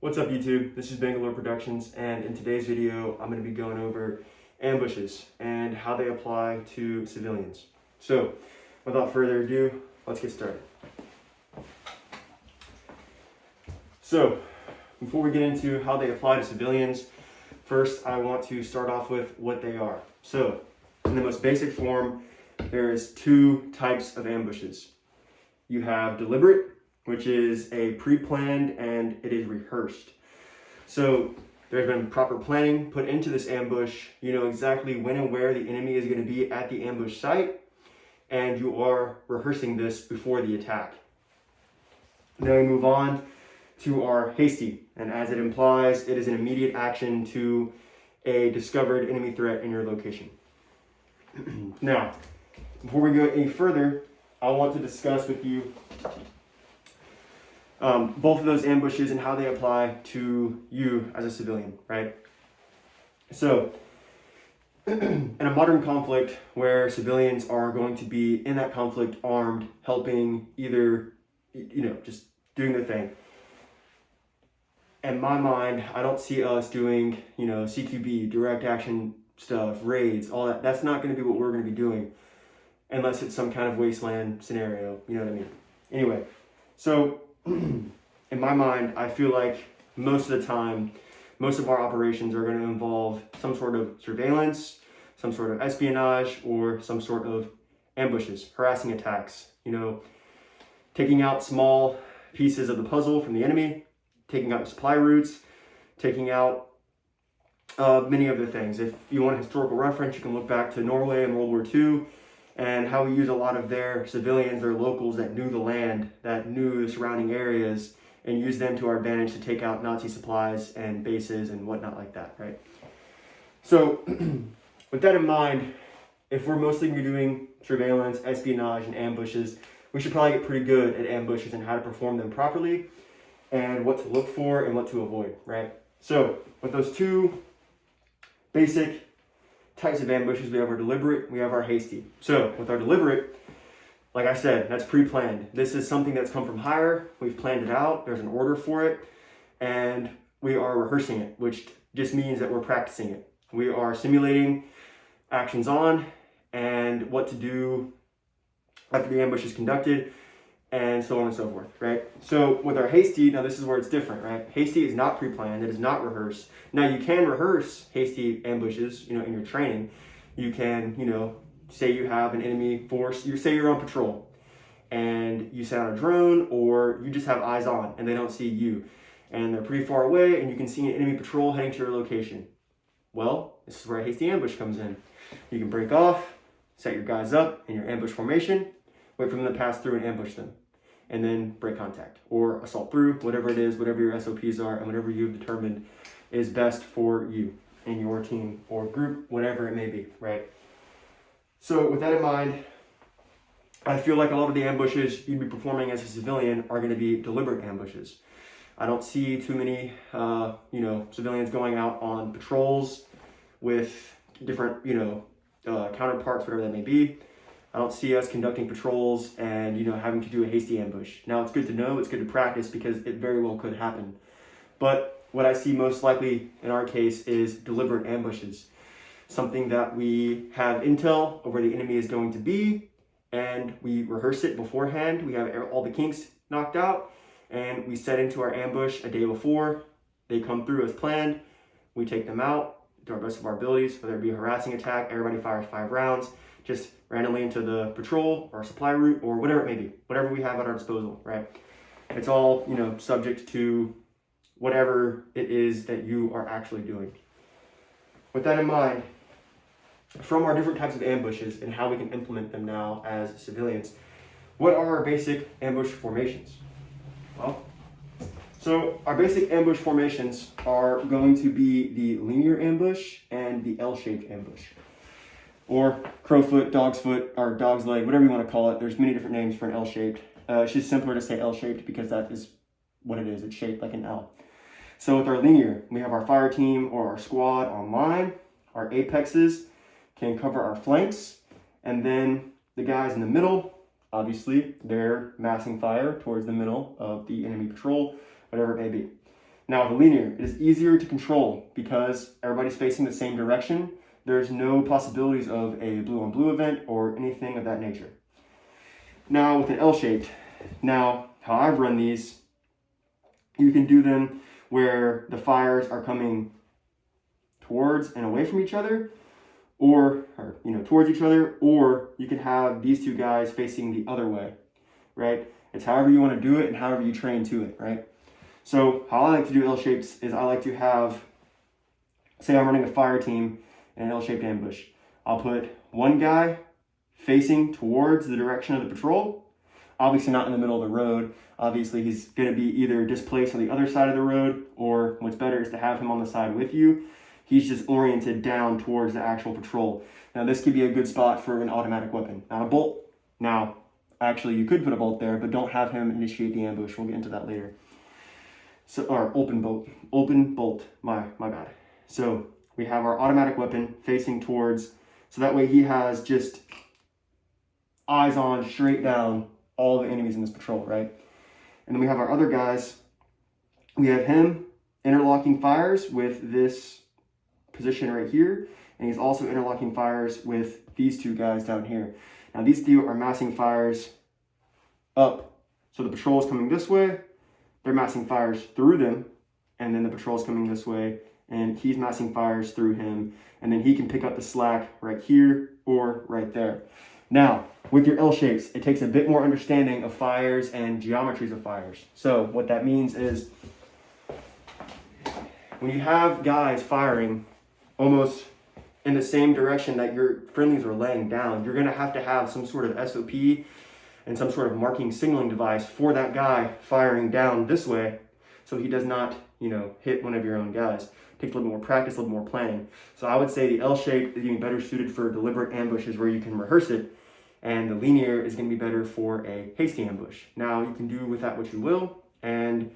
What's up YouTube? This is Bangalore Productions, and in today's video I'm going to be going over ambushes and how they apply to civilians. So without further ado, let's get started. So before we get into how they apply to civilians, first I want to start off with what they are. So in the most basic form, there's two types of ambushes. You have deliberate, which is a pre-planned and it is rehearsed. So there's been proper planning put into this ambush. You know exactly when and where the enemy is going to be at the ambush site, and you are rehearsing this before the attack. Then we move on to our hasty, and as it implies, it is an immediate action to a discovered enemy threat in your location. Now, before we go any further, I want to discuss with you both of those ambushes and how they apply to you as a civilian, right? So, in a modern conflict where civilians are going to be in that conflict armed, helping either, just doing their thing. In my mind, I don't see us doing, CQB, direct action stuff, raids, all that. That's not going to be what we're going to be doing unless it's some kind of wasteland scenario, you know what I mean? Anyway, so in my mind, I feel like most of the time, most of our operations are going to involve some sort of surveillance, some sort of espionage, or some sort of ambushes, harassing attacks, taking out small pieces of the puzzle from the enemy, taking out supply routes, taking out many other things. If you want a historical reference, you can look back to Norway in World War II and how we use a lot of their civilians, their locals that knew the land, that knew the surrounding areas, and use them to our advantage to take out Nazi supplies and bases and whatnot like that, right? So with that in mind, if we're mostly going to be doing surveillance, espionage, and ambushes, we should probably get pretty good at ambushes and how to perform them properly and what to look for and what to avoid, right? So with those two basic types of ambushes, we have our deliberate, we have our hasty. So with our deliberate, like I said, that's pre-planned. This is something that's come from higher. We've planned it out. There's an order for it, and we are rehearsing it, which just means that we're practicing it. We are simulating actions on and what to do after the ambush is conducted, and so on and so forth, right? So with our hasty, now this is where it's different, right? Hasty is not pre-planned. It is not rehearsed. Now you can rehearse hasty ambushes, in your training. You can, say you have an enemy force, say you're on patrol and you send out a drone, or you just have eyes on and they don't see you and they're pretty far away and you can see an enemy patrol heading to your location. Well, this is where a hasty ambush comes in. You can break off, set your guys up in your ambush formation, wait for them to pass through and ambush them, and then break contact or assault through, whatever it is, whatever your SOPs are and whatever you've determined is best for you and your team or group, whatever it may be, right? So with that in mind, I feel like a lot of the ambushes you'd be performing as a civilian are going to be deliberate ambushes. I don't see too many, civilians going out on patrols with different, counterparts, whatever that may be. I don't see us conducting patrols and, having to do a hasty ambush. Now, it's good to know, it's good to practice because it very well could happen. But what I see most likely in our case is deliberate ambushes. Something that we have intel of where the enemy is going to be, and we rehearse it beforehand. We have all the kinks knocked out, and we set into our ambush a day before. They come through as planned. We take them out to our best of our abilities, whether it be a harassing attack, everybody fires 5 rounds, just randomly into the patrol or supply route or whatever it may be, whatever we have at our disposal, right? It's all, subject to whatever it is that you are actually doing. With that in mind, from our different types of ambushes and how we can implement them now as civilians, what are our basic ambush formations? Well, so our basic ambush formations are going to be the linear ambush and the L-shaped ambush, or crowfoot, dog's foot, or dog's leg, whatever you want to call it. There's many different names for an L-shaped. It's just simpler to say L-shaped because that is what it is. It's shaped like an L. So with our linear, we have our fire team or our squad on line. Our apexes can cover our flanks, and then the guys in the middle, obviously, they're massing fire towards the middle of the enemy patrol, whatever it may be. Now, the linear, it is easier to control because everybody's facing the same direction. There's no possibilities of a blue on blue event or anything of that nature. Now, with an L-shaped, now how I've run these, you can do them where the fires are coming towards and away from each other, or towards each other, or you can have these two guys facing the other way, right? It's however you want to do it and however you train to it, right? So how I like to do L-shapes is I like to have, say I'm running a fire team in an L-shaped ambush. I'll put one guy facing towards the direction of the patrol, obviously not in the middle of the road. Obviously he's going to be either displaced on the other side of the road, or what's better is to have him on the side with you. He's just oriented down towards the actual patrol. Now this could be a good spot for an automatic weapon, not a bolt. Now, actually you could put a bolt there, but don't have him initiate the ambush. We'll get into that later. So, or open bolt, my bad. So we have our automatic weapon facing towards, so that way he has just eyes on, straight down all the enemies in this patrol, right? And then we have our other guys. We have him interlocking fires with this position right here, and he's also interlocking fires with these two guys down here. Now these two are massing fires up. So the patrol is coming this way, they're massing fires through them, and then the patrol is coming this way, and he's massing fires through him, and then he can pick up the slack right here or right there. Now, with your L shapes, it takes a bit more understanding of fires and geometries of fires. So what that means is when you have guys firing almost in the same direction that your friendlies are laying down, you're going to have some sort of SOP and some sort of marking signaling device for that guy firing down this way, so he does not, hit one of your own guys. It takes a little more practice, a little more planning. So I would say the L shape is going to be better suited for deliberate ambushes where you can rehearse it, and the linear is going to be better for a hasty ambush. Now you can do with that what you will, and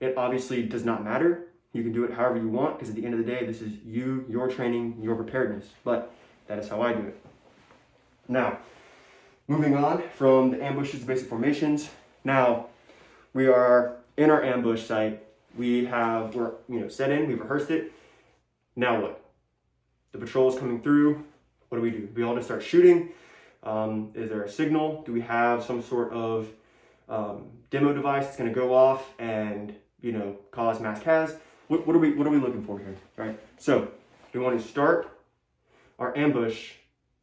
it obviously does not matter. You can do it however you want, because at the end of the day, this is you, your training, your preparedness. But that is how I do it. Now, moving on from the ambushes to basic formations. Now, we are in our ambush site. We're set in, we've rehearsed it. Now what? The patrol is coming through. What do? We all just start shooting. Is there a signal? Do we have some sort of demo device that's going to go off and cause mass cas? What are we looking for here, right? So we want to start our ambush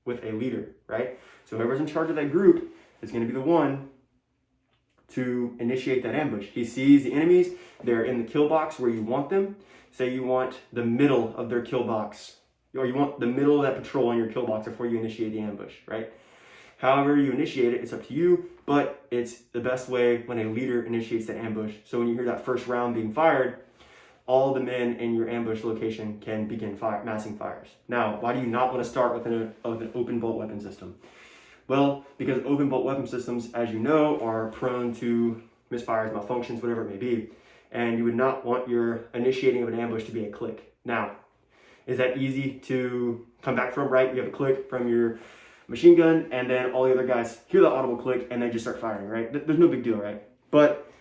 with a leader, right? So whoever's in charge of that group is going to be the one to initiate that ambush. He sees the enemies, they're in the kill box where you want them. Say you want the middle of their kill box, or you want the middle of that patrol in your kill box before you initiate the ambush, right? However you initiate it, it's up to you, but it's the best way when a leader initiates the ambush. So when you hear that first round being fired, all the men in your ambush location can begin massing fires. Now, why do you not want to start with an open bolt weapon system? Well, because open bolt weapon systems, as you know, are prone to misfires, malfunctions, whatever it may be, and you would not want your initiating of an ambush to be a click. Now, is that easy to come back from, right? You have a click from your machine gun, and then all the other guys hear the audible click and then just start firing, right? There's no big deal, right? But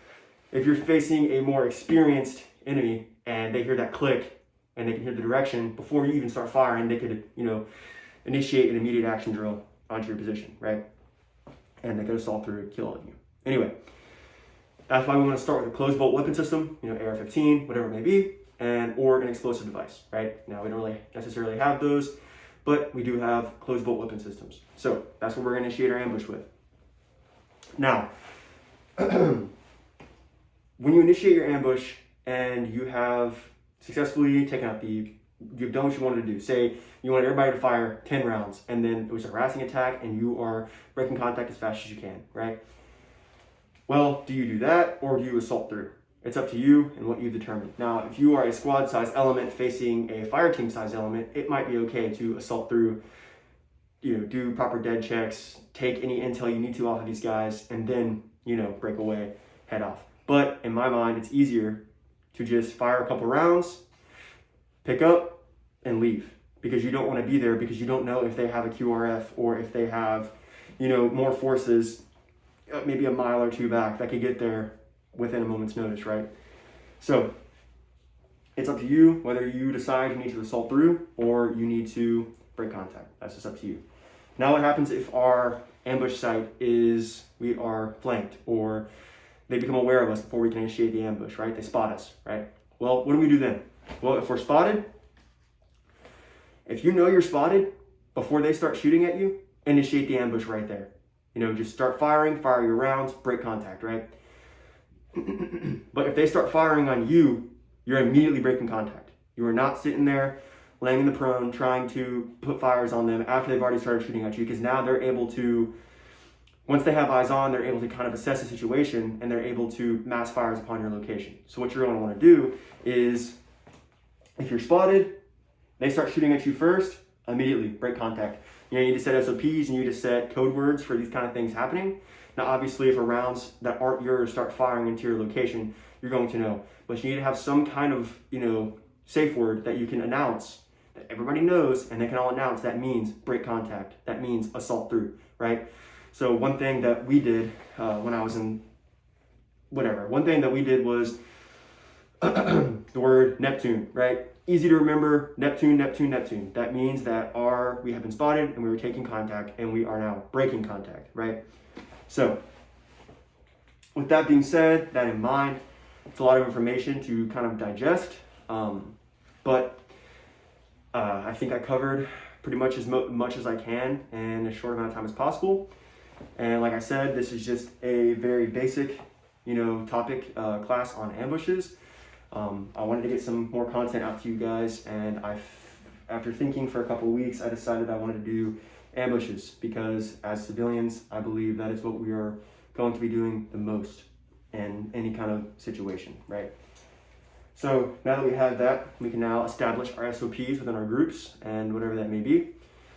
if you're facing a more experienced enemy and they hear that click and they can hear the direction before you even start firing, they could, initiate an immediate action drill onto your position, right? And they could assault through and kill all of you. Anyway, that's why we want to start with a closed bolt weapon system, AR-15, whatever it may be, or an explosive device, right? Now, we don't really necessarily have those, but we do have closed bolt weapon systems. So that's what we're going to initiate our ambush with. Now, when you initiate your ambush and you have successfully taken out you've done what you wanted to do. Say you wanted everybody to fire 10 rounds and then it was a harassing attack and you are breaking contact as fast as you can, right? Well, do you do that or do you assault through? It's up to you and what you determine. Now, if you are a squad size element facing a fire team size element, it might be okay to assault through, do proper dead checks, take any intel you need to off of these guys, and then, break away, head off. But in my mind, it's easier to just fire a couple rounds, pick up, and leave. Because you don't want to be there because you don't know if they have a QRF or if they have, more forces, maybe a mile or two back that could get there within a moment's notice, right? So It's up to you whether you decide you need to assault through or you need to break contact. That's just up to you. Now what happens if our ambush site is, we are flanked, or they become aware of us before we can initiate the ambush, right? They spot us, right? Well, what do we do then? Well, if we're spotted, if you know you're spotted before they start shooting at you, initiate the ambush right there. You know, just start firing, fire your rounds, break contact, right? But if they start firing on you, you're immediately breaking contact. You are not sitting there laying in the prone trying to put fires on them after they've already started shooting at you, because now they're able to, once they have eyes on, they're able to kind of assess the situation and they're able to mass fires upon your location. So what you're going to want to do is, if you're spotted, they start shooting at you first, immediately break contact. You know, you need to set SOPs and you need to set code words for these kind of things happening. Now, obviously, if rounds that aren't yours start firing into your location, you're going to know. But you need to have some kind of, you know, safe word that you can announce, that everybody knows, and they can all announce that means break contact. That means assault through, right? So one thing that we did when I was in one thing that we did was the word Neptune, right? Easy to remember, Neptune, Neptune, Neptune. That means that we have been spotted and we were taking contact and we are now breaking contact, right? So with that being said, that in mind, it's a lot of information to kind of digest, but I think I covered pretty much as much as I can in as short amount of time as possible. And like I said, this is just a very basic, you know, topic class on ambushes. I wanted to get some more content out to you guys, and after thinking for a couple of weeks, I decided I wanted to do ambushes because as civilians, I believe that is what we are going to be doing the most in any kind of situation, right? So now that we have that, we can now establish our SOPs within our groups and whatever that may be.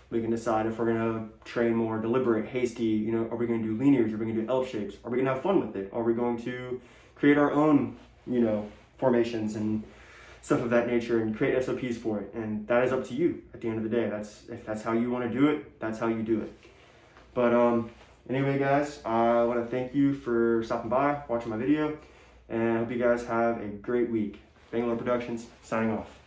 We can decide if we're going to train more deliberate, hasty, you know, are we going to do linears, are we going to do L shapes, are we going to have fun with it, are we going to create our own, you know, formations and stuff of that nature and create SOPs for it. And that is up to you at the end of the day. If that's how you want to do it, that's how you do it. But anyway, guys, I want to thank you for stopping by, watching my video, and I hope you guys have a great week. Bangalore Productions, signing off.